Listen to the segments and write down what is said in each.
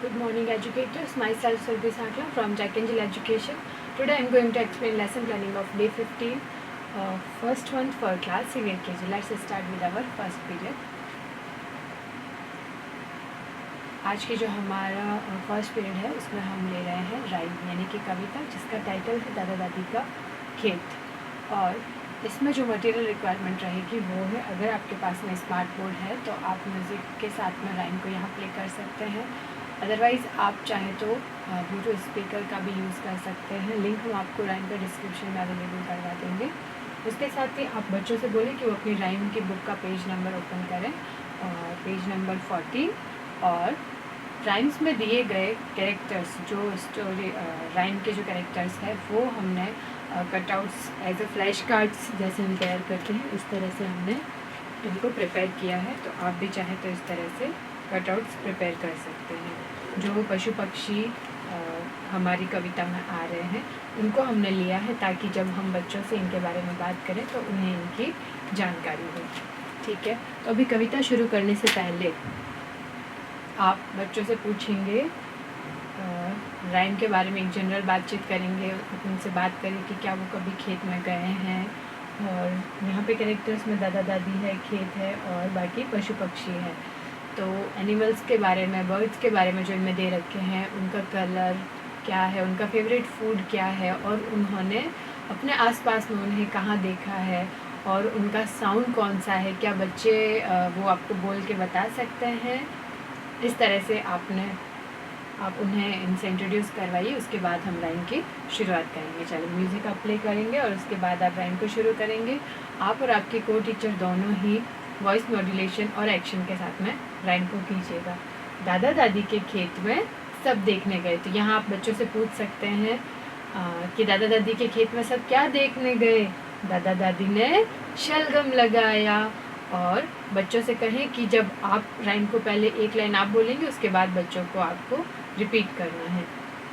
Good morning, educators. Myself Sulbi Sakla from Jack Angel Education. Today I am going to explain lesson planning of day 15, first one for class senior KG. Let's start with our first period. आज के जो हमारा first period है उसमें हम ले रहे हैं राइम यानी कि कविता, जिसका टाइटल है दादा दादी का खेत। और इसमें जो मटेरियल रिक्वायरमेंट रहेगी वो है, अगर आपके पास में स्मार्ट बोर्ड है तो आप म्यूज़िक के साथ में राइम को यहाँ प्ले कर सकते हैं। अदरवाइज़ आप चाहें तो ब्लूटूथ स्पीकर का भी यूज़ कर सकते हैं। लिंक हम आपको राइम का डिस्क्रिप्शन में अवेलेबल करवा देंगे। उसके साथ ही आप बच्चों से बोलें कि वो अपनी राइम की बुक का पेज नंबर ओपन करें, पेज नंबर 14। और राइम्स में दिए गए कैरेक्टर्स, जो स्टोरी राइम के जो कैरेक्टर्स है वो हमने cutouts as a flash cards जैसे हम तैयार करते हैं, इस तरह से हमने इनको प्रिपेयर किया है। तो आप भी चाहें तो इस तरह से कटआउट्स प्रिपेयर कर सकते हैं। जो पशु पक्षी हमारी कविता में आ रहे हैं उनको हमने लिया है ताकि जब हम बच्चों से इनके बारे में बात करें तो उन्हें इनकी जानकारी हो। ठीक है, तो अभी कविता शुरू करने से पहले आप बच्चों से पूछेंगे, राइम के बारे में एक जनरल बातचीत करेंगे, उनसे बात करें कि क्या वो कभी खेत में गए हैं। और यहाँ पे कैरेक्टर्स में दादा दादी है, खेत है और बाकी पशु पक्षी है। तो एनिमल्स के बारे में, बर्ड्स के बारे में जो इनमें दे रखे हैं, उनका कलर क्या है, उनका फेवरेट फूड क्या है और उन्होंने अपने आसपास में उन्हें कहाँ देखा है और उनका साउंड कौन सा है, क्या बच्चे वो आपको बोल के बता सकते हैं। इस तरह से आप उन्हें इनसे इंट्रोड्यूस करवाइए। उसके बाद हम राइम की शुरुआत करेंगे। चलो म्यूज़िक आप प्ले करेंगे और उसके बाद आप राइम को शुरू करेंगे। आप और आपके को टीचर दोनों ही वॉइस मॉड्यूलेशन और एक्शन के साथ में राइम को कीजिएगा। दादा दादी के खेत में सब देखने गए। तो यहाँ आप बच्चों से पूछ सकते हैं कि दादा दादी के खेत में सब क्या देखने गए। दादा दादी ने शलगम लगाया। और बच्चों से कहें कि जब आप राइम को पहले एक लाइन आप बोलेंगे, उसके बाद बच्चों को आपको रिपीट करना है।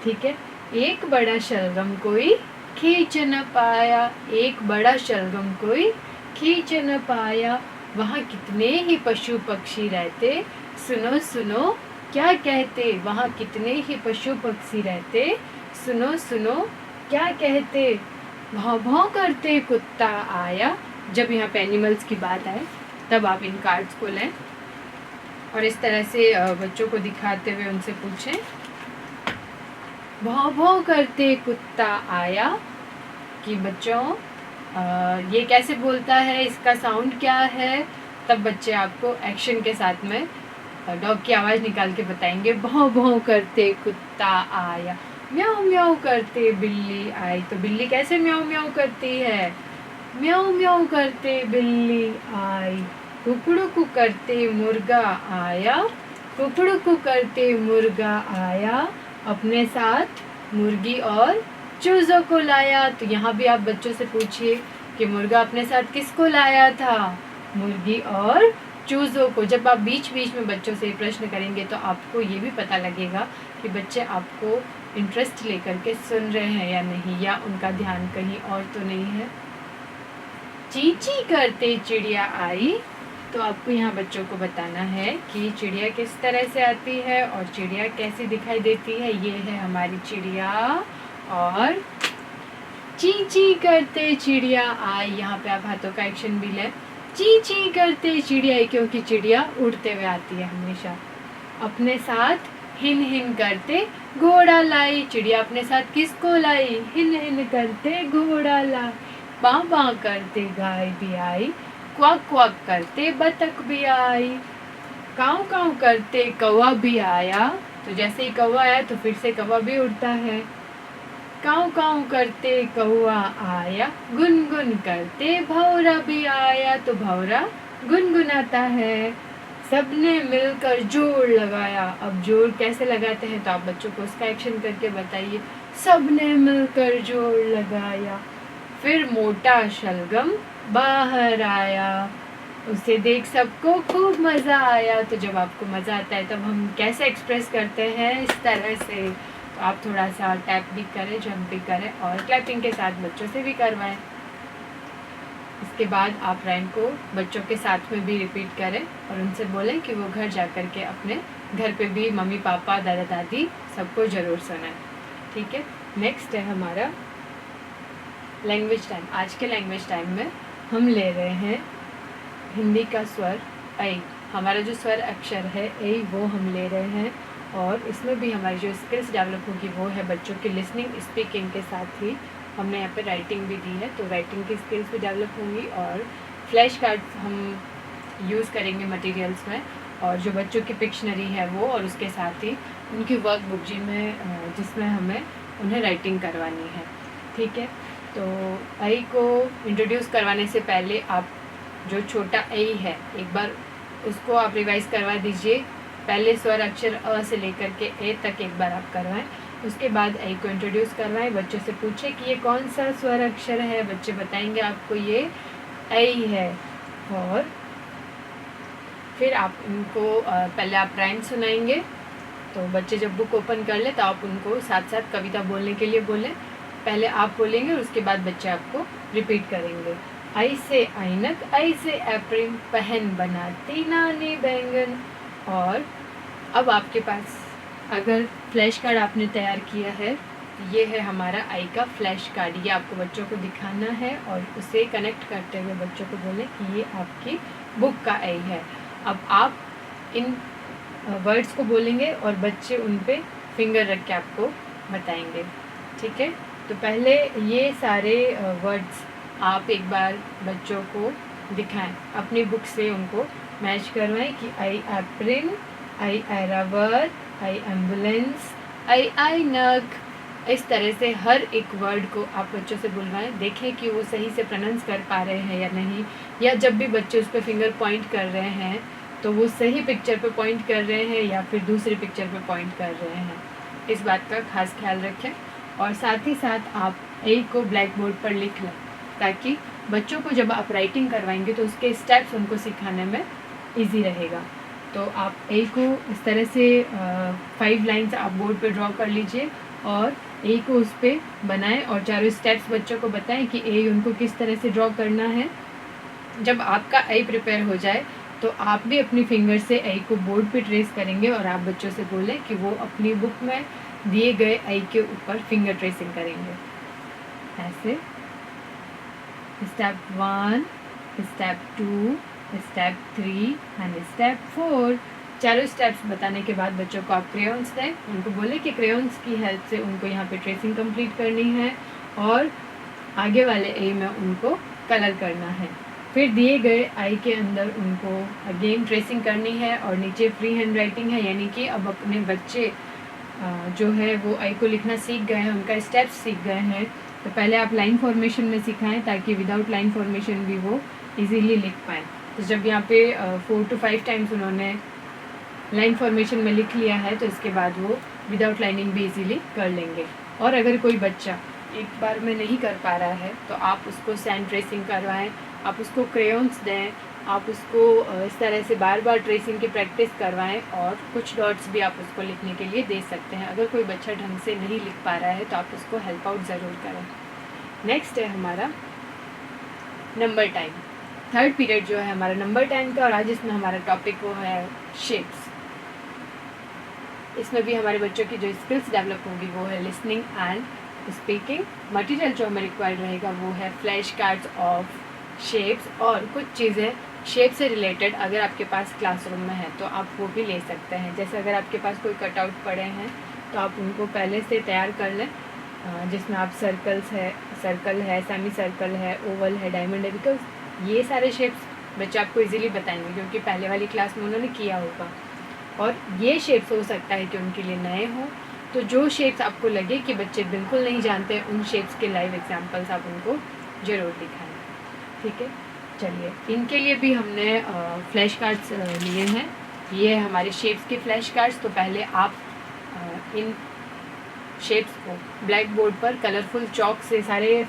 ठीक है। एक बड़ा शलगम कोई खींच न पाया, एक बड़ा शलगम कोई खींच न पाया, वहाँ कितने ही पशु पक्षी रहते, सुनो सुनो क्या कहते, वहाँ कितने ही पशु पक्षी रहते, सुनो सुनो क्या कहते, भौं भौं करते कुत्ता आया। जब यहाँ पे एनिमल्स की बात आए तब आप इन कार्ड्स को लें और इस तरह से बच्चों को दिखाते हुए उनसे पूछें, भौं भौं करते कुत्ता आया, कि बच्चों ये कैसे बोलता है, इसका साउंड क्या है। तब बच्चे आपको एक्शन के साथ में डॉग की आवाज़ निकाल के बताएंगे, भौं भौं करते कुत्ता आया, म्याऊ म्याऊ करते बिल्ली आई। तो बिल्ली कैसे म्याऊ म्याऊ करती है, म्याऊ म्याऊ करते बिल्ली आई, कुकड़ू करते मुर्गा आया, कुकड़ू करते मुर्गा आया, अपने साथ मुर्गी और चूज़ों को लाया। तो यहाँ भी आप बच्चों से पूछिए कि मुर्गा अपने साथ किसको लाया था, मुर्गी और चूज़ों को। जब आप बीच बीच में बच्चों से प्रश्न करेंगे तो आपको ये भी पता लगेगा कि बच्चे आपको इंटरेस्ट लेकर के सुन रहे हैं या नहीं, या उनका ध्यान कहीं और तो नहीं है। ची ची करते चिड़िया आई। तो आपको यहाँ बच्चों को बताना है कि चिड़िया किस तरह से आती है और चिड़िया कैसी दिखाई देती है। ये है हमारी चिड़िया। और ची ची करते चिड़िया आई, यहाँ पे आप हाथों का एक्शन भी लें। ची ची करते चिड़िया आई, क्योंकि चिड़िया उड़ते हुए आती है हमेशा। अपने साथ हिन हिन करते घोड़ा लाई, चिड़िया अपने साथ किसको लाई, हिन हिन करते घोड़ा लाई। बाँ बाँ करते गाय भी आई, क्वाक क्वाक करते बतख भी आई, काऊ काऊ करते कौवा भी आया। तो जैसे ही कौवा आया तो फिर से कौवा भी उड़ता है। काऊ काऊ करते कौवा आया, गुनगुन करते भौरा भी आया। तो भौरा गुनगुनाता है। सबने मिलकर जोर लगाया। अब जोर कैसे लगाते हैं तो आप बच्चों को उसका एक्शन करके बताइए। सबने मिलकर जोर लगाया। फिर मोटा शलगम बाहर आया, उसे देख सबको खूब मज़ा आया। तो जब आपको मज़ा आता है तब हम कैसे एक्सप्रेस करते हैं, इस तरह से। तो आप थोड़ा सा टैप भी करें, जंप भी करें और क्लैपिंग के साथ बच्चों से भी करवाएं। इसके बाद आप राइम को बच्चों के साथ में भी रिपीट करें और उनसे बोलें कि वो घर जा कर के अपने घर पे भी मम्मी पापा दादा दादी सबको ज़रूर सुनाएं। ठीक है। नेक्स्ट है हमारा लैंग्वेज टाइम। आज के लैंग्वेज टाइम में हम ले रहे हैं हिंदी का स्वर ऐ। हमारा जो स्वर अक्षर है ऐ वो हम ले रहे हैं, और इसमें भी हमारी जो स्किल्स डेवलप होगी वो है बच्चों की लिसनिंग स्पीकिंग के साथ ही हमने यहाँ पे राइटिंग भी दी है, तो राइटिंग की स्किल्स भी डेवलप होंगी। और फ्लैश कार्ड्स हम यूज़ करेंगे मटेरियल्स में, और जो बच्चों की पिक्शनरी है वो, और उसके साथ ही उनकी वर्क बुक जिसमें हमें उन्हें राइटिंग करवानी है। ठीक है। तो ऐ को इंट्रोड्यूस करवाने से पहले आप जो छोटा ऐ है एक बार उसको आप रिवाइज़ करवा दीजिए। पहले स्वर अक्षर अ से लेकर के ए तक एक बार आप करवाएं, उसके बाद ऐ को इंट्रोड्यूस करवाएं। बच्चों से पूछें कि ये कौन सा स्वर अक्षर है, बच्चे बताएंगे आपको ये ऐ है। और फिर आप उनको पहले आप राइम सुनाएंगे, तो बच्चे जब बुक ओपन कर ले तो आप उनको साथ साथ कविता बोलने के लिए बोलें। पहले आप बोलेंगे और उसके बाद बच्चे आपको रिपीट करेंगे। ऐ से ऐनक, ऐ से एप्रिल, पहन बनाती नानी बैंगन। और अब आपके पास अगर फ्लैश कार्ड आपने तैयार किया है, ये है हमारा ऐ का फ्लैश कार्ड। ये आपको बच्चों को दिखाना है और उसे कनेक्ट करते हुए बच्चों को बोलें कि ये आपकी बुक का ऐ है। अब आप इन वर्ड्स को बोलेंगे और बच्चे उन पे फिंगर रख के आपको बताएंगे। ठीक है। तो पहले ये सारे वर्ड्स आप एक बार बच्चों को दिखाएं, अपनी बुक से उनको मैच करवाएं कि आई एप्रिल, आई एरावर, आई एम्बुलेंस, आई नग। इस तरह से हर एक वर्ड को आप बच्चों से बुलवाएं, देखें कि वो सही से प्रोनाउंस कर पा रहे हैं या नहीं, या जब भी बच्चे उस पर फिंगर पॉइंट कर रहे हैं तो वो सही पिक्चर पे पॉइंट कर रहे हैं या फिर दूसरी पिक्चर पे पॉइंट कर रहे हैं। इस बात का खास ख्याल रखें। और साथ ही साथ आप ऐ को ब्लैक बोर्ड पर लिख लें, ताकि बच्चों को जब आप राइटिंग करवाएंगे तो उसके स्टेप्स उनको सिखाने में ईजी रहेगा। तो आप ऐ को इस तरह से 5 लाइन्स आप बोर्ड पे ड्रॉ कर लीजिए और ऐ को उस पर बनाएं और चारों स्टेप्स बच्चों को बताएं कि ऐ उनको किस तरह से ड्रॉ करना है। जब आपका ऐ प्रिपेयर हो जाए तो आप भी अपनी फिंगर से ऐ को बोर्ड पे ट्रेस करेंगे और आप बच्चों से बोलें कि वो अपनी बुक में दिए गए ऐ के ऊपर फिंगर ट्रेसिंग करेंगे। ऐसे step 1, step 2, step 3 and step 4। चारों स्टेप्स बताने के बाद बच्चों को आप क्रेयॉन्स दें, उनको बोले कि क्रेयॉन्स की हेल्प से उनको यहाँ पे ट्रेसिंग कंप्लीट करनी है और आगे वाले ऐ में उनको कलर करना है। फिर दिए गए ऐ के अंदर उनको अगेन ट्रेसिंग करनी है और नीचे फ्री हैंड राइटिंग है, यानी कि अब अपने बच्चे जो है वो ऐ को लिखना सीख गए हैं, उनका स्टेप्स सीख गए हैं। तो पहले आप लाइन फॉर्मेशन में सिखाएं ताकि विदाउट लाइन फॉर्मेशन भी वो इजीली लिख पाएँ। तो जब यहाँ पे 4 to 5 टाइम्स उन्होंने लाइन फॉर्मेशन में लिख लिया है तो इसके बाद वो विदाउट लाइनिंग भी इजीली कर लेंगे। और अगर कोई बच्चा एक बार में नहीं कर पा रहा है तो आप उसको सैंड ट्रेसिंग करवाएं, आप उसको क्रेयॉन्स दें, आप उसको इस तरह से बार बार ट्रेसिंग की प्रैक्टिस करवाएं और कुछ डॉट्स भी आप उसको लिखने के लिए दे सकते हैं। अगर कोई बच्चा ढंग से नहीं लिख पा रहा है तो आप उसको हेल्प आउट ज़रूर करें। नेक्स्ट है हमारा नंबर टाइम। थर्ड पीरियड जो है हमारा नंबर टाइम का, और आज इसमें हमारा टॉपिक वो है शेप्स। इसमें भी हमारे बच्चों की जो स्किल्स डेवलप होगी वो है लिसनिंग एंड स्पीकिंग। मटेरियल जो हमें रिक्वायर्ड रहेगा वो है फ्लैश कार्ड्स ऑफ शेप्स, और कुछ चीज़ें शेप से रिलेटेड अगर आपके पास क्लासरूम में है तो आप वो भी ले सकते हैं। जैसे अगर आपके पास कोई कटआउट पड़े हैं तो आप उनको पहले से तैयार कर लें, जिसमें आप सर्कल है, सेमी सर्कल है, ओवल है, डायमंड है, बिकॉज ये सारे शेप्स बच्चे आपको इजीली बताएंगे क्योंकि पहले वाली क्लास में उन्होंने किया होगा। और ये शेप्स हो सकता है कि उनके लिए नए हों, तो जो शेप्स आपको लगे कि बच्चे बिल्कुल नहीं जानते उन शेप्स के लाइव एग्जांपल्स आप उनको ज़रूर दिखाएं। ठीक है। चलिए, इनके लिए भी हमने फ्लैश कार्ड्स लिए हैं। ये हमारे शेप्स के फ्लैश कार्ड्स। तो पहले आप इन शेप्स को ब्लैक बोर्ड पर कलरफुल चॉक से सारे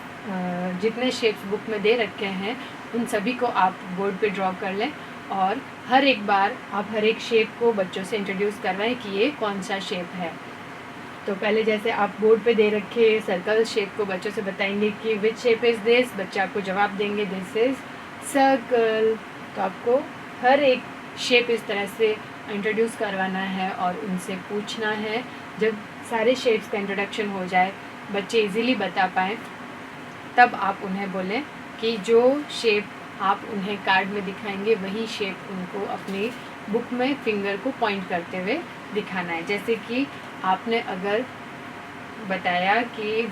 जितने शेप्स बुक में दे रखे हैं उन सभी को आप बोर्ड पे ड्रॉ कर लें और हर एक बार आप हर एक शेप को बच्चों से इंट्रोड्यूस करवाएं कि ये कौन सा शेप है। तो पहले जैसे आप बोर्ड पे दे रखे सर्कल शेप को बच्चों से बताएंगे कि विच शेप इज़ दिस, बच्चे आपको जवाब देंगे दिस इज़ सर्कल। तो आपको हर एक शेप इस तरह से इंट्रोड्यूस करवाना है और उनसे पूछना है। जब सारे शेप्स का इंट्रोडक्शन हो जाए, बच्चे इजीली बता पाएँ, तब आप उन्हें बोलें कि जो शेप आप उन्हें कार्ड में दिखाएंगे वही शेप उनको अपनी बुक में फिंगर को पॉइंट करते हुए दिखाना है। जैसे कि आपने अगर बताया कि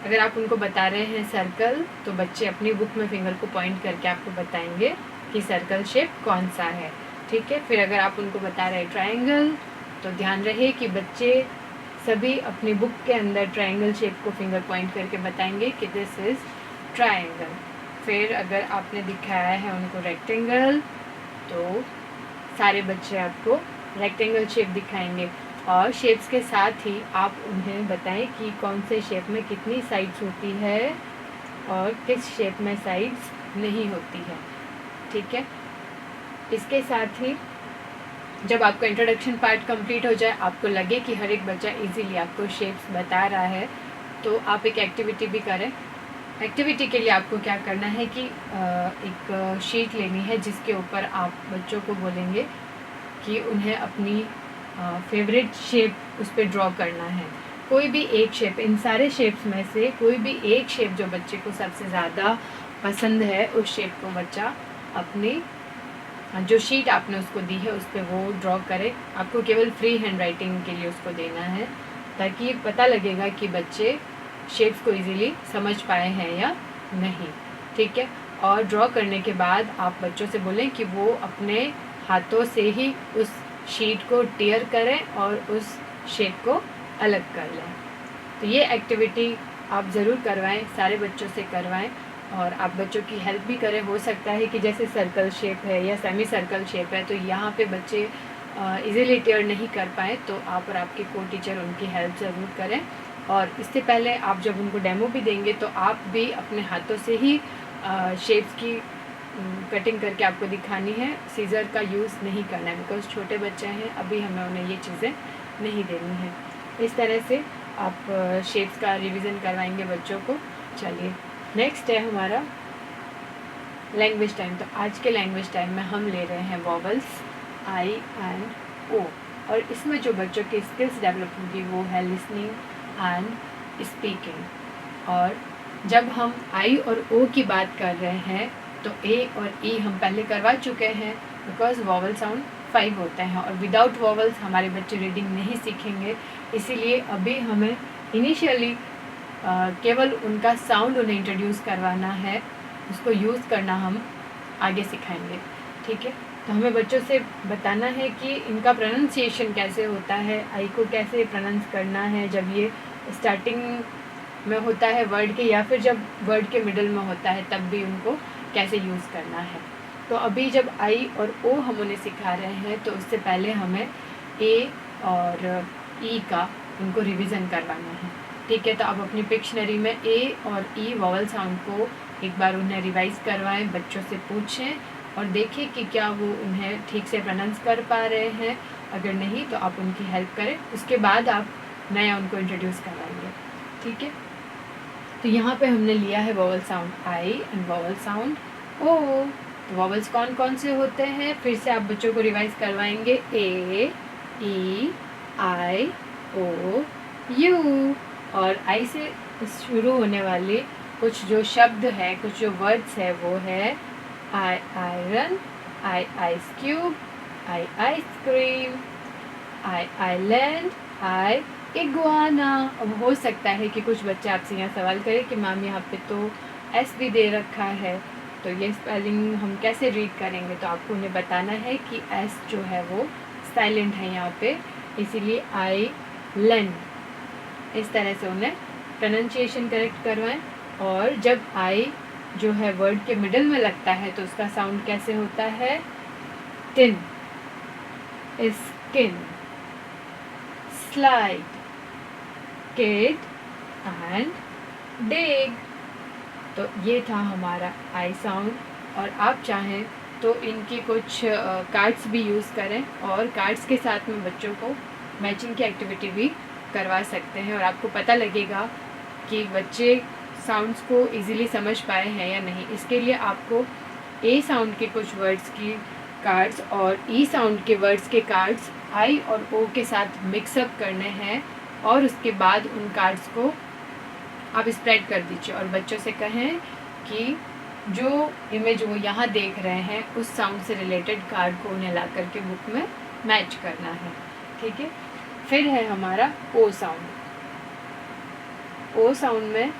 अगर आप उनको बता रहे हैं सर्कल, तो बच्चे अपनी बुक में फिंगर को पॉइंट करके आपको बताएंगे कि सर्कल शेप कौन सा है। ठीक है। फिर अगर आप उनको बता रहे हैं ट्रायंगल, तो ध्यान रहे कि बच्चे सभी अपनी बुक के अंदर ट्रायंगल शेप को फिंगर पॉइंट करके बताएंगे कि दिस इज़ ट्रायंगल। फिर अगर आपने दिखाया है उनको रेक्टेंगल, तो सारे बच्चे आपको रेक्टेंगल शेप दिखाएंगे। और शेप्स के साथ ही आप उन्हें बताएं कि कौन से शेप में कितनी साइड्स होती है और किस शेप में साइड्स नहीं होती है। ठीक है। इसके साथ ही जब आपका इंट्रोडक्शन पार्ट कंप्लीट हो जाए, आपको लगे कि हर एक बच्चा इजीली आपको शेप्स बता रहा है, तो आप एक एक्टिविटी भी करें। एक्टिविटी के लिए आपको क्या करना है कि एक शीट लेनी है जिसके ऊपर आप बच्चों को बोलेंगे कि उन्हें अपनी फेवरेट शेप उस पर ड्रॉ करना है। कोई भी एक शेप, इन सारे शेप्स में से कोई भी एक शेप जो बच्चे को सबसे ज़्यादा पसंद है, उस शेप को बच्चा अपनी जो शीट आपने उसको दी है उस पर वो ड्रॉ करे। आपको केवल फ्री हैंड राइटिंग के लिए उसको देना है, ताकि पता लगेगा कि बच्चे शेप्स को इजीली समझ पाए हैं या नहीं। ठीक है। और ड्रॉ करने के बाद आप बच्चों से बोलें कि वो अपने हाथों से ही उस शीट को टेयर करें और उस शेप को अलग कर लें। तो ये एक्टिविटी आप ज़रूर करवाएं, सारे बच्चों से करवाएं और आप बच्चों की हेल्प भी करें। हो सकता है कि जैसे सर्कल शेप है या सेमी सर्कल शेप है, तो यहाँ पे बच्चे इजीली टेयर नहीं कर पाए, तो आप और आपके को टीचर उनकी हेल्प ज़रूर करें। और इससे पहले आप जब उनको डेमो भी देंगे, तो आप भी अपने हाथों से ही शेप्स की कटिंग करके आपको दिखानी है। सीज़र का यूज़ नहीं करना है, बिकॉज छोटे बच्चे हैं, अभी हमें उन्हें ये चीज़ें नहीं देनी है। इस तरह से आप शेप्स का रिवीजन करवाएंगे बच्चों को। चलिए, नेक्स्ट है हमारा लैंग्वेज टाइम। तो आज के लैंग्वेज टाइम में हम ले रहे हैं वॉवल्स आई एंड ओ, और इसमें जो बच्चों की स्किल्स डेवलप होगी वो है लिसनिंग एंड स्पीकिंग। और जब हम आई और ओ की बात कर रहे हैं, तो ए और ई हम पहले करवा चुके हैं, बिकॉज वॉवल साउंड 5 होते हैं और विदाउट वॉवल्स हमारे बच्चे रीडिंग नहीं सीखेंगे। इसीलिए अभी हमें इनिशियली केवल उनका साउंड उन्हें इंट्रोड्यूस करवाना है, उसको यूज़ करना हम आगे सिखाएंगे। ठीक है। तो हमें बच्चों से बताना है कि इनका प्रोनाउंसिएशन कैसे होता है, आई को कैसे प्रोनाउंस करना है जब ये स्टार्टिंग में होता है वर्ड के, या फिर जब वर्ड के मिडल में होता है तब भी उनको कैसे यूज़ करना है। तो अभी जब आई और ओ हम उन्हें सिखा रहे हैं, तो उससे पहले हमें ए और ई का उनको रिवीजन करवाना है। ठीक है। तो आप अपनी पिक्शनरी में ए और ई वॉवल साउंड को एक बार उन्हें रिवाइज करवाएं, बच्चों से पूछें और देखें कि क्या वो उन्हें ठीक से प्रोनाउंस कर पा रहे हैं। अगर नहीं तो आप उनकी हेल्प करें, उसके बाद आप नया उनको इंट्रोड्यूस करवाएंगे। ठीक है। तो यहाँ पे हमने लिया है vowel sound I and vowel sound O. तो वॉवल्स कौन कौन से होते हैं, फिर से आप बच्चों को रिवाइज करवाएंगे। ए, ई, आई, ओ, यू। और आई से शुरू होने वाले कुछ जो शब्द है, कुछ जो वर्ड्स है, वो है आई आयरन, आई आइस क्यूब, आई आइसक्रीम, आई आइलैंड, आई इग्वाना। अब हो सकता है कि कुछ बच्चे आपसे यहाँ सवाल करें कि मैम यहाँ पे तो एस भी दे रखा है, तो ये स्पेलिंग हम कैसे रीड करेंगे। तो आपको उन्हें बताना है कि एस जो है वो साइलेंट है यहाँ पे, इसीलिए आई लैंड। इस तरह से उन्हें प्रोनाउंसिएशन करेक्ट करवाएं। और जब आई जो है वर्ड के मिडल में लगता है, तो उसका साउंड कैसे होता है, tin, skin, slide, kid and डिग। तो ये था हमारा आई साउंड। और आप चाहें तो इनकी कुछ कार्ड्स भी यूज़ करें, और कार्ड्स के साथ में बच्चों को मैचिंग की एक्टिविटी भी करवा सकते हैं, और आपको पता लगेगा कि बच्चे साउंड्स को इजीली समझ पाए हैं या नहीं। इसके लिए आपको ए साउंड के कुछ वर्ड्स की कार्ड्स और ई साउंड के वर्ड्स के कार्ड्स आई और ओ के साथ मिक्सअप करने हैं और उसके बाद उन कार्ड्स को आप स्प्रेड कर दीजिए और बच्चों से कहें कि जो इमेज वो यहाँ देख रहे हैं उस साउंड से रिलेटेड कार्ड को उन्हें ला करके बुक में मैच करना है। ठीक है, फिर है हमारा ओ साउंड। ओ साउंड में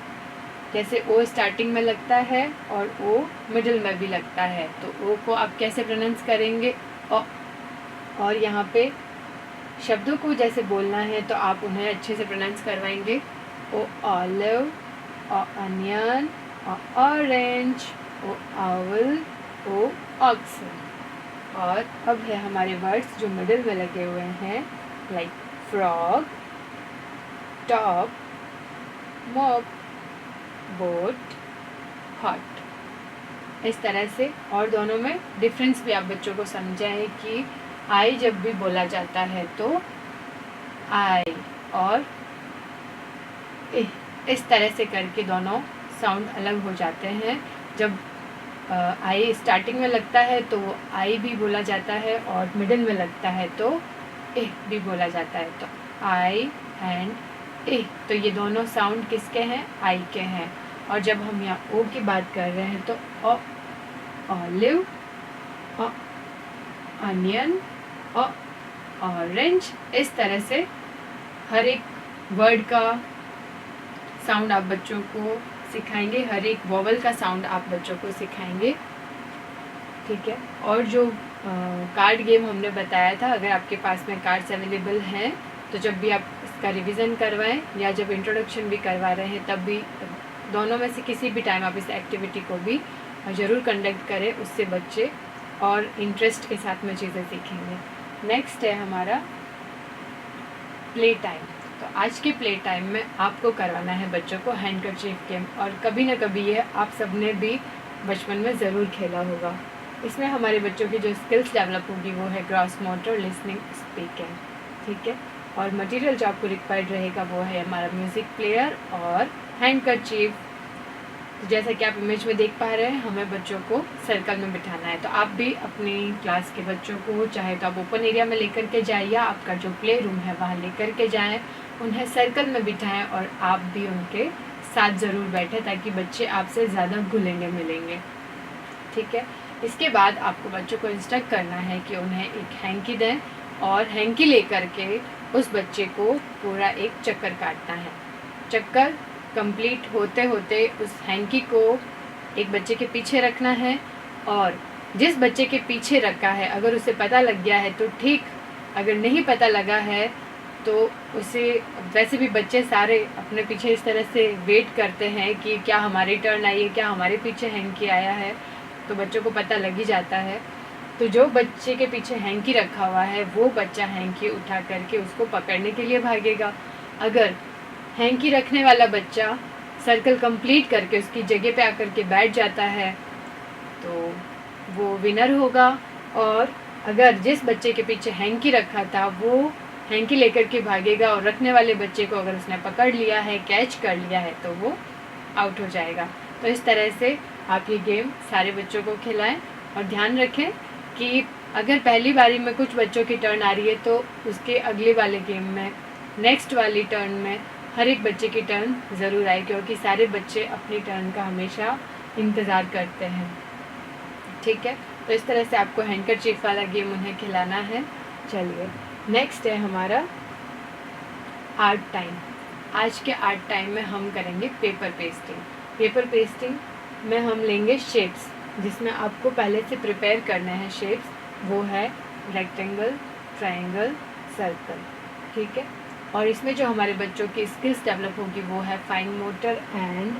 जैसे ओ स्टार्टिंग में लगता है और ओ मिडिल में भी लगता है, तो ओ को आप कैसे प्रोनाउंस करेंगे और यहाँ पे शब्दों को जैसे बोलना है तो आप उन्हें अच्छे से प्रोनाउंस करवाएंगे। ओ ऑलिव, ओ अनियन, ओ ऑरेंज, ओ आउल, ओ ऑक्सन। और अब है हमारे वर्ड्स जो मिडिल में लगे हुए हैं, like frog, top, mop, boat, hot. इस तरह से और दोनों में डिफरेंस भी आप बच्चों को समझाएं कि आई जब भी बोला जाता है तो आई और इस तरह से करके दोनों साउंड अलग हो जाते हैं। जब आई स्टार्टिंग में लगता है तो आई भी बोला जाता है और मिडिल में लगता है तो ए भी बोला जाता है। तो आई एंड ए, तो ये दोनों साउंड किसके हैं? आई के हैं। और जब हम यहाँ ओ की बात कर रहे हैं तो ऑलिव, अनियन, ऑरेंज, इस तरह से हर एक वर्ड का साउंड आप बच्चों को सिखाएंगे, हर एक वॉवल का साउंड आप बच्चों को सिखाएंगे। ठीक है, और जो कार्ड गेम हमने बताया था, अगर आपके पास में कार्ड्स अवेलेबल हैं तो जब भी आप इसका रिवीजन करवाएं या जब इंट्रोडक्शन भी करवा रहे हैं तब भी, दोनों में से किसी भी टाइम आप इस एक्टिविटी को भी ज़रूर कंडक्ट करें, उससे बच्चे और इंटरेस्ट के साथ में चीज़ें सीखेंगे। नेक्स्ट है हमारा प्ले टाइम। तो आज के प्ले टाइम में आपको करवाना है बच्चों को हैंडकरचीफ गेम, और कभी ना कभी ये आप सबने भी बचपन में ज़रूर खेला होगा। इसमें हमारे बच्चों की जो स्किल्स डेवलप होगी वो है ग्रॉस मोटर, लिसनिंग, स्पीकिंग। ठीक है, और मटेरियल जो आपको रिक्वायर्ड रहेगा वो है हमारा म्यूज़िक प्लेयर और हैंडकरचीफ। तो जैसा कि आप इमेज में देख पा रहे हैं, हमें बच्चों को सर्कल में बिठाना है। तो आप भी अपनी क्लास के बच्चों को चाहे तो आप ओपन एरिया में लेकर के जाएं या आपका जो प्ले रूम है वहाँ लेकर के जाएं, उन्हें सर्कल में बिठाएं और आप भी उनके साथ ज़रूर बैठें ताकि बच्चे आपसे ज़्यादा घुलेंगे मिलेंगे। ठीक है, इसके बाद आपको बच्चों को इंस्ट्रक्ट करना है कि उन्हें एक हैंकी दें और हैंकी लेकर के उस बच्चे को पूरा एक चक्कर काटना है। चक्कर कंप्लीट होते होते उस हैंकी को एक बच्चे के पीछे रखना है, और जिस बच्चे के पीछे रखा है अगर उसे पता लग गया है तो ठीक, अगर नहीं पता लगा है तो उसे, वैसे भी बच्चे सारे अपने पीछे इस तरह से वेट करते हैं कि क्या हमारी टर्न आई है, क्या हमारे पीछे हैंकी आया है, तो बच्चों को पता लग ही जाता है। तो जो बच्चे के पीछे हैंकी रखा हुआ है वो बच्चा हैंकी उठा करके उसको पकड़ने के लिए भागेगा। अगर हैंकी रखने वाला बच्चा सर्कल कंप्लीट करके उसकी जगह पे आकर के बैठ जाता है तो वो विनर होगा। और अगर जिस बच्चे के पीछे हैंकी रखा था वो हैंकी लेकर के भागेगा और रखने वाले बच्चे को अगर उसने पकड़ लिया है, कैच कर लिया है, तो वो आउट हो जाएगा। तो इस तरह से आप ये गेम सारे बच्चों को खिलाएं और ध्यान रखें कि अगर पहली बारी में कुछ बच्चों की टर्न आ रही है तो उसके अगले वाले गेम में, नेक्स्ट वाली टर्न में हर एक बच्चे की टर्न ज़रूर आए, क्योंकि सारे बच्चे अपनी टर्न का हमेशा इंतज़ार करते हैं। ठीक है, तो इस तरह से आपको हैंडकरचीफ वाला गेम उन्हें खिलाना है। चलिए, नेक्स्ट है हमारा आर्ट टाइम। आज के आर्ट टाइम में हम करेंगे पेपर पेस्टिंग। पेपर पेस्टिंग में हम लेंगे शेप्स, जिसमें आपको पहले से प्रिपेयर करने हैं शेप्स। वो है रेक्टेंगल, ट्रायंगल, सर्कल। ठीक है, और इसमें जो हमारे बच्चों की स्किल्स डेवलप होगी वो है फाइन मोटर एंड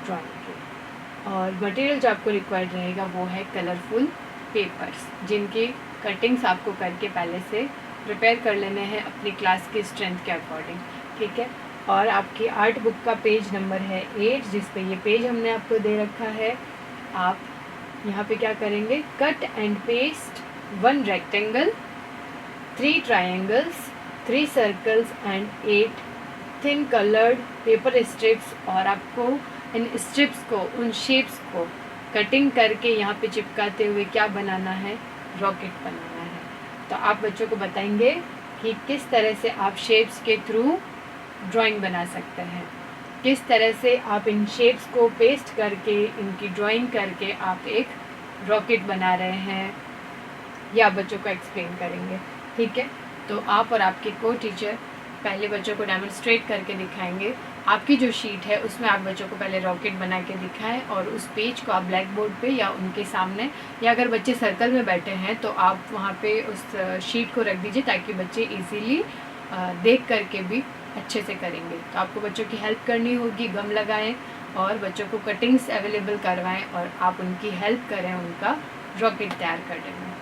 ड्राइंग की। और मटेरियल जो आपको रिक्वायर्ड रहेगा वो है कलरफुल पेपर्स, जिनकी कटिंग्स आपको करके पहले से प्रिपेयर कर लेने हैं अपनी क्लास की स्ट्रेंथ के अकॉर्डिंग। ठीक है, और आपकी आर्ट बुक का पेज नंबर है 8, जिस पे ये पेज हमने आपको दे रखा है। आप यहाँ पे क्या करेंगे, cut and paste 1 rectangle, 3 triangles, 3 circles and 8 thin coloured paper strips. और आपको इन स्ट्रिप्स को, उन शेप्स को कटिंग करके यहाँ पे चिपकाते हुए क्या बनाना है, रॉकेट बनाना है। तो आप बच्चों को बताएंगे कि किस तरह से आप शेप्स के थ्रू ड्राइंग बना सकते हैं, किस तरह से आप इन शेप्स को पेस्ट करके, इनकी ड्राइंग करके आप एक रॉकेट बना रहे हैं, या बच्चों को एक्सप्लेन करेंगे। ठीक है, तो आप और आपके को टीचर पहले बच्चों को डेमोन्स्ट्रेट करके दिखाएंगे। आपकी जो शीट है उसमें आप बच्चों को पहले रॉकेट बना के दिखाएं, और उस पेज को आप ब्लैक बोर्ड पे या उनके सामने, या अगर बच्चे सर्कल में बैठे हैं तो आप वहाँ पे उस शीट को रख दीजिए ताकि बच्चे इजीली देख करके भी अच्छे से करेंगे। तो आपको बच्चों की हेल्प करनी होगी, गम लगाएं और बच्चों को कटिंग्स अवेलेबल करवाएं और आप उनकी हेल्प करें उनका रॉकेट तैयार करने में।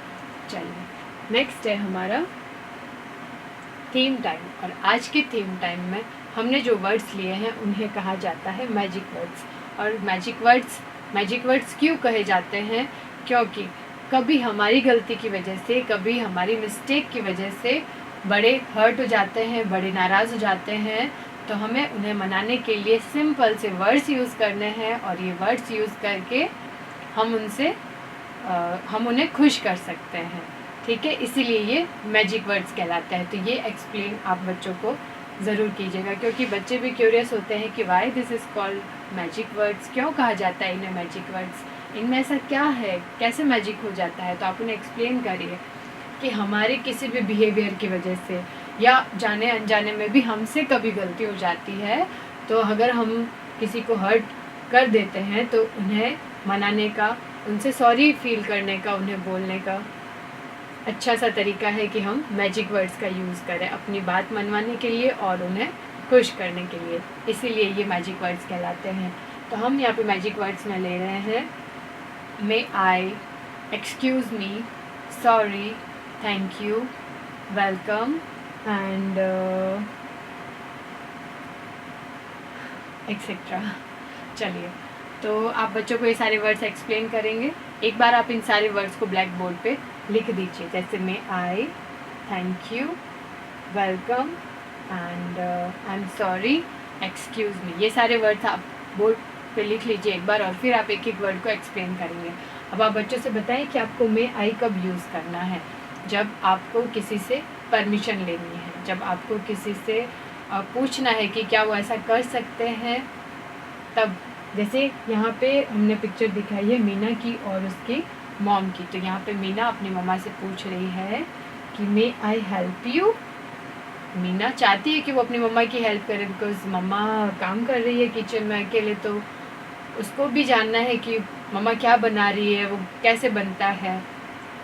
चलिए, नेक्स्ट है हमारा थीम टाइम, और आज के थीम टाइम में हमने जो वर्ड्स लिए हैं उन्हें कहा जाता है मैजिक वर्ड्स। और मैजिक वर्ड्स क्यों कहे जाते हैं? क्योंकि कभी हमारी गलती की वजह से, कभी हमारी मिस्टेक की वजह से बड़े हर्ट हो जाते हैं, बड़े नाराज़ हो जाते हैं, तो हमें उन्हें मनाने के लिए सिंपल से वर्ड्स यूज़ करने हैं, और ये वर्ड्स यूज़ करके हम उन्हें खुश कर सकते हैं। ठीक है, इसीलिए ये मैजिक वर्ड्स कहलाते हैं। तो ये एक्सप्लेन आप बच्चों को ज़रूर कीजिएगा, क्योंकि बच्चे भी क्यूरियस होते हैं कि why this is called magic words, क्यों कहा जाता है इन्हें मैजिक वर्ड्स, इनमें ऐसा क्या है, कैसे मैजिक हो जाता है। तो आप उन्हें एक्सप्लेन करिए कि हमारे किसी भी बिहेवियर की वजह से या जाने अनजाने में भी हमसे कभी गलती हो जाती है, तो अगर हम किसी को हर्ट कर देते हैं तो उन्हें मनाने का, उनसे सॉरी फील करने का, उन्हें बोलने का अच्छा सा तरीका है कि हम मैजिक वर्ड्स का यूज़ करें अपनी बात मनवाने के लिए और उन्हें खुश करने के लिए। इसीलिए ये मैजिक वर्ड्स कहलाते हैं। तो हम यहाँ पे मैजिक वर्ड्स में ले रहे हैं may I, excuse me, sorry, thank you, welcome and etcetera. चलिए, तो आप बच्चों को ये सारे वर्ड्स एक्सप्लेन करेंगे। एक बार आप इन सारे वर्ड्स को ब्लैक बोर्ड पे लिख दीजिए, जैसे may I, thank you, welcome and I am sorry, excuse me. ये सारे वर्ड्स आप बोर्ड पे लिख लीजिए एक बार, और फिर आप एक एक वर्ड को एक्सप्लेन करेंगे। अब आप बच्चों से बताएं कि आपको मे आई कब यूज़ करना है। जब आपको किसी से परमिशन लेनी है, जब आपको किसी से पूछना है कि क्या वो ऐसा कर सकते हैं, तब। जैसे यहाँ पे हमने पिक्चर दिखाई है मीना की और उसकी मॉम की। तो यहाँ पे मीना अपनी मम्मा से पूछ रही है कि मे आई हेल्प यू। मीना चाहती है कि वो अपनी मम्मा की हेल्प करे, बिकॉज मम्मा काम कर रही है किचन में अकेले, तो उसको भी जानना है कि मम्मा क्या बना रही है, वो कैसे बनता है।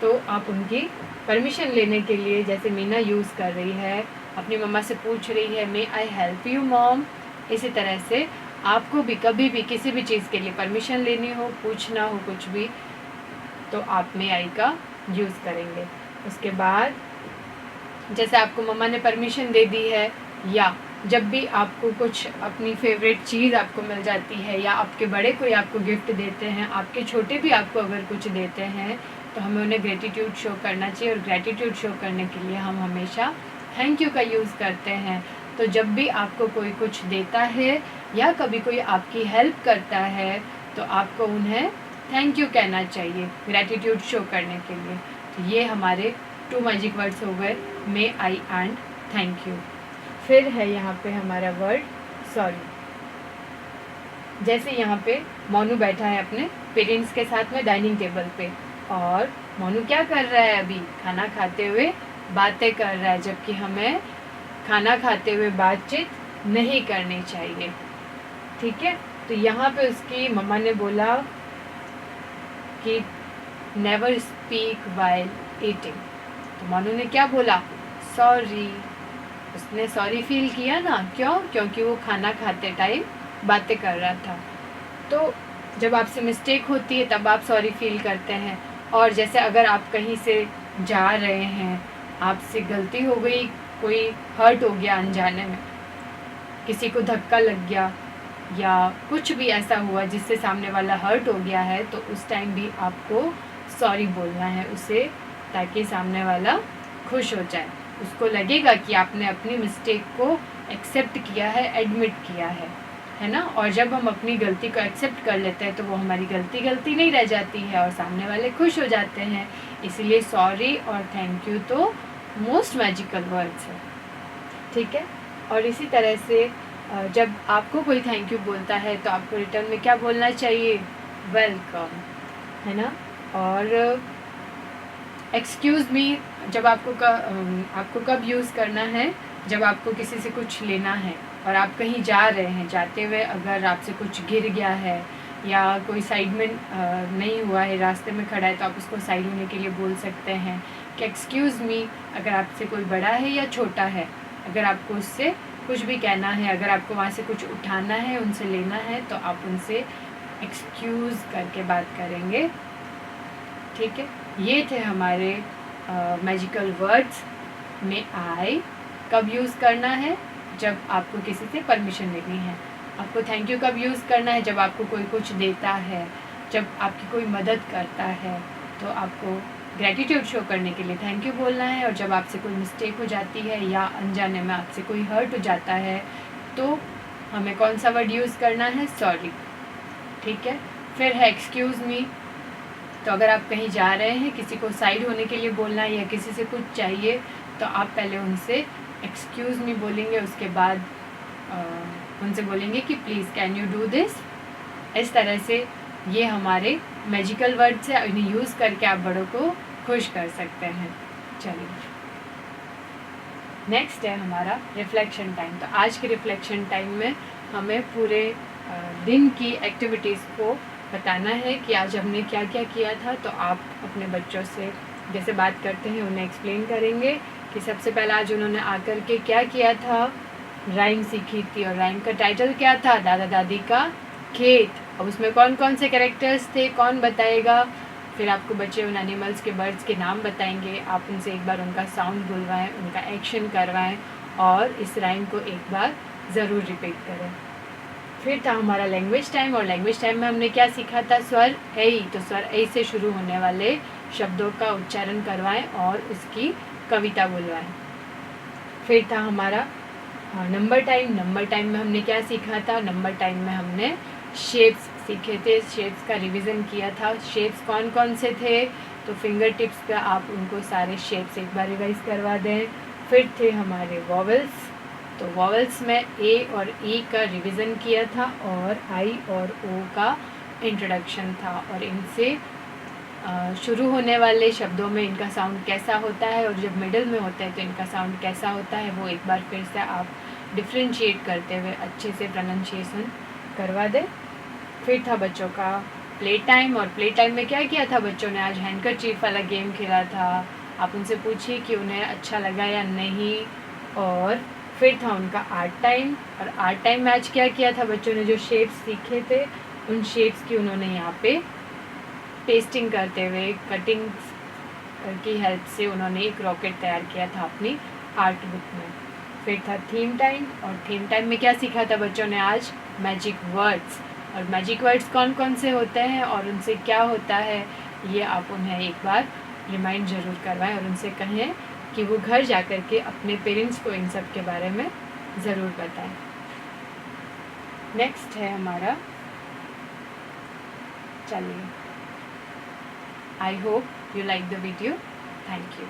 तो आप उनकी परमिशन लेने के लिए, जैसे मीना यूज़ कर रही है, अपनी मम्मा से पूछ रही है मे आई हेल्प यू मॉम, इसी तरह से आपको भी कभी भी किसी भी चीज़ के लिए परमिशन लेनी हो, पूछना हो कुछ भी, तो आप मे आई का यूज़ करेंगे। उसके बाद जैसे आपको मम्मा ने परमिशन दे दी है, या जब भी आपको कुछ अपनी फेवरेट चीज़ आपको मिल जाती है, या आपके बड़े कोई आपको गिफ्ट देते हैं, आपके छोटे भी आपको अगर कुछ देते हैं, तो हमें उन्हें ग्रेटिट्यूड शो करना चाहिए। और ग्रेटिट्यूड शो करने के लिए हम हमेशा थैंक यू का यूज़ करते हैं। तो जब भी आपको कोई कुछ देता है या कभी कोई आपकी हेल्प करता है, तो आपको उन्हें थैंक यू कहना चाहिए ग्रेटिट्यूड शो करने के लिए। तो ये हमारे 2 मैजिक वर्ड्स हो गए, मे आई एंड थैंक यू। फिर है यहाँ पे हमारा वर्ड सॉरी। जैसे यहाँ पे मोनू बैठा है अपने पेरेंट्स के साथ में डाइनिंग टेबल पे, और मोनू क्या कर रहा है, अभी खाना खाते हुए बातें कर रहा है, जबकि हमें खाना खाते हुए बातचीत नहीं करनी चाहिए। ठीक है, तो यहाँ पे उसकी मम्मा ने बोला कि नेवर स्पीक वाइल ईटिंग। तो मोनू ने क्या बोला, सॉरी। उसने सॉरी फील किया ना, क्यों? क्योंकि वो खाना खाते टाइम बातें कर रहा था। तो जब आपसे मिस्टेक होती है तब आप सॉरी फील करते हैं। और जैसे अगर आप कहीं से जा रहे हैं, आपसे गलती हो गई, कोई हर्ट हो गया अनजाने में, किसी को धक्का लग गया या कुछ भी ऐसा हुआ जिससे सामने वाला हर्ट हो गया है, तो उस टाइम भी आपको सॉरी बोलना है उसे, ताकि सामने वाला खुश हो जाए, उसको लगेगा कि आपने अपनी मिस्टेक को एक्सेप्ट किया है, एडमिट किया है ना। और जब हम अपनी गलती को एक्सेप्ट कर लेते हैं तो वो हमारी गलती नहीं रह जाती है और सामने वाले खुश हो जाते हैं। इसीलिए सॉरी और थैंक यू तो मोस्ट मैजिकल वर्ड्स है, ठीक है। और इसी तरह से जब आपको कोई थैंक यू बोलता है तो आपको रिटर्न में क्या बोलना चाहिए, वेलकम, है ना। और एक्सक्यूज़ मी जब आपको कब यूज़ करना है, जब आपको किसी से कुछ लेना है और आप कहीं जा रहे हैं, जाते हुए अगर आपसे कुछ गिर गया है या कोई साइड में नहीं हुआ है, रास्ते में खड़ा है, तो आप उसको साइड होने के लिए बोल सकते हैं कि एक्सक्यूज़ मी। अगर आपसे कोई बड़ा है या छोटा है, अगर आपको उससे कुछ भी कहना है, अगर आपको वहाँ से कुछ उठाना है, उनसे लेना है, तो आप उनसे एक्सक्यूज़ करके बात करेंगे, ठीक है। ये थे हमारे मैजिकल वर्ड्स में आई। कब यूज़ करना है, जब आपको किसी से परमिशन लेनी है। आपको थैंक यू कब यूज़ करना है, जब आपको कोई कुछ देता है, जब आपकी कोई मदद करता है, तो आपको ग्रैटिट्यूड शो करने के लिए थैंक यू बोलना है। और जब आपसे कोई मिस्टेक हो जाती है या अनजाने में आपसे कोई हर्ट हो जाता है, तो हमें कौन सा वर्ड यूज़ करना है, सॉरी, ठीक है। फिर है एक्सक्यूज़ मी। तो अगर आप कहीं जा रहे हैं, किसी को साइड होने के लिए बोलना है या किसी से कुछ चाहिए, तो आप पहले उनसे एक्सक्यूज़ मी बोलेंगे, उसके बाद उनसे बोलेंगे कि please can you do this. इस तरह से ये हमारे मैजिकल वर्ड्स है, इन्हें यूज़ करके आप बड़ों को खुश कर सकते हैं। चलिए, नेक्स्ट है हमारा रिफ्लेक्शन टाइम। तो आज के रिफ्लेक्शन टाइम में हमें पूरे दिन की एक्टिविटीज़ को बताना है कि आज हमने क्या क्या किया था। तो आप अपने बच्चों से जैसे बात करते हैं उन्हें एक्सप्लेन करेंगे कि सबसे पहले आज उन्होंने आकर के क्या किया था, राइम सीखी थी, और राइम का टाइटल क्या था, दादा दादी का खेत। अब उसमें कौन कौन से कैरेक्टर्स थे, कौन बताएगा। फिर आपको बच्चे उन एनिमल्स के, बर्ड्स के नाम बताएंगे, आप उनसे एक बार उनका साउंड बुलवाएं, उनका एक्शन करवाएं और इस राइम को एक बार ज़रूर रिपीट करें। फिर था हमारा लैंग्वेज टाइम, और लैंग्वेज टाइम में हमने क्या सीखा था, स्वर ऐ। तो स्वर ऐ से शुरू होने वाले शब्दों का उच्चारण करवाएं और उसकी कविता बुलवाएं। फिर था हमारा नंबर टाइम। नंबर टाइम में हमने क्या सीखा था, नंबर टाइम में हमने शेप्स सीखे थे, शेप्स का रिवीजन किया था। शेप्स कौन कौन से थे, तो फिंगर टिप्स पे आप उनको सारे शेप्स एक बार रिवाइज करवा दें। फिर थे हमारे वॉवल्स। तो वॉवल्स में ए और ई का रिवीजन किया था और आई और ओ का इंट्रोडक्शन था, और इनसे शुरू होने वाले शब्दों में इनका साउंड कैसा होता है और जब मिडिल में होता है तो इनका साउंड कैसा होता है, वो एक बार फिर से आप डिफ्रेंशिएट करते हुए अच्छे से प्रोनाउंसिएशन करवा दें। फिर था बच्चों का प्ले टाइम, और प्ले टाइम में क्या किया था बच्चों ने, आज हैंडकरचीफ वाला गेम खेला था। आप उनसे पूछिए कि उन्हें अच्छा लगा या नहीं। और फिर था उनका आर्ट टाइम, और आर्ट टाइम में आज क्या किया था बच्चों ने, जो शेप्स सीखे थे उन शेप्स की उन्होंने यहाँ पे पेस्टिंग करते हुए, कटिंग की हेल्प से उन्होंने एक रॉकेट तैयार किया था अपनी आर्ट बुक में। फिर था थीम टाइम, और थीम टाइम में क्या सीखा था बच्चों ने आज, मैजिक वर्ड्स। और मैजिक वर्ड्स कौन कौन से होते हैं और उनसे क्या होता है, ये आप उन्हें एक बार रिमाइंड ज़रूर करवाएं और उनसे कहें कि वो घर जा कर के अपने पेरेंट्स को इन सब के बारे में ज़रूर बताएं। नेक्स्ट है हमारा, चलिए, I hope you like the video. Thank you.